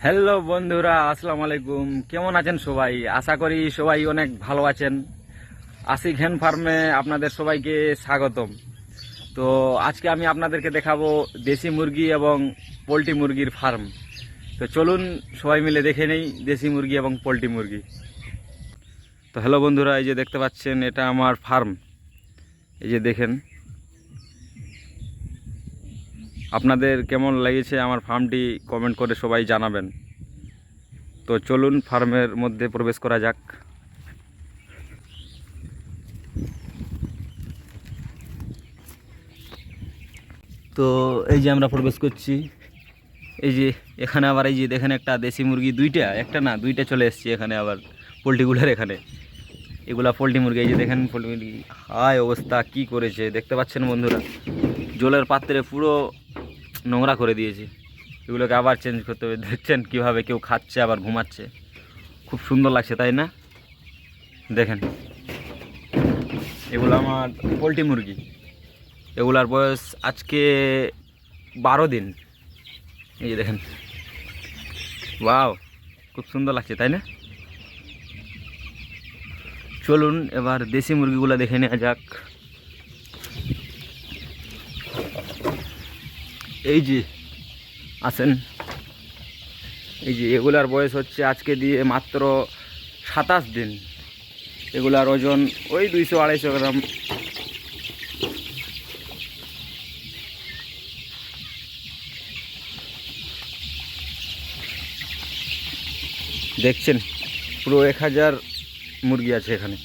Hello বন্ধুরা, আসসালামু আলাইকুম। কেমন আছেন সবাই? আশা করি সবাই অনেক ভালো আছেন। আশিক হেন ফার্মে আপনাদের সবাইকে স্বাগতম। তো আজকে আমি আপনাদেরকে দেখাবো দেশি মুরগি এবং পোলট্রি মুরগির ফার্ম। তো চলুন সবাই মিলে দেখে নেই দেশি মুরগি এবং পোলট্রি মুরগি। তো হ্যালো বন্ধুরা, এই যে দেখতে পাচ্ছেন এটা আমার ফার্ম। এই যে দেখেন, আপনাদের কেমন লেগেছে আমার ফার্মটি কমেন্ট করে সবাই জানাবেন। তো চলুন ফার্মের মধ্যে প্রবেশ করা যাক। তো এই যে আমরা প্রবেশ করছি। এই যে এখানে আবার এই যে দেখেন একটা দেশি মুরগি, একটা না দুইটা চলে এসেছে এখানে। আবার পোলট্রিগুলোর এখানে এগুলা পোলট্রি মুরগি। এই যে দেখেন পোলট্রি মুরগি, হায় অবস্থা কি করেছে দেখতে পাচ্ছেন বন্ধুরা। জলের পাত্রে পুরো নোংরা করে দিয়েছে। এগুলোকে আবার চেঞ্জ করতে হবে। দেখছেন কীভাবে কেউ খাচ্ছে আবার ঘুমাচ্ছে। খুব সুন্দর লাগছে তাই না? দেখেন এগুলো আমার পোলট্রি মুরগি। এগুলার বয়স আজকে 12 দিন। এই যে দেখেন, ওয়াও খুব সুন্দর লাগছে তাই না? চলুন এবার দেশি মুরগিগুলো দেখে নেওয়া যাক। এই যে আসেন, এই যে এগুলার বয়স হচ্ছে আজকে দিয়ে মাত্র 27 দিন। এগুলার ওজন ওই 200-250 গ্রাম। দেখছেন পুরো 1000 মুরগি আছে এখানে।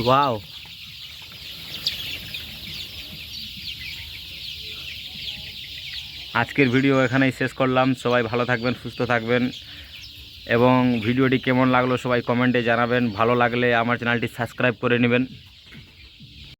ওয়াও, আজকের ভিডিও এখানেই শেষ করলাম। সবাই ভালো থাকবেন, সুস্থ থাকবেন এবং ভিডিওটি কেমন লাগলো সবাই কমেন্টে জানাবেন। ভালো লাগলে আমার চ্যানেলটি সাবস্ক্রাইব করে নেবেন।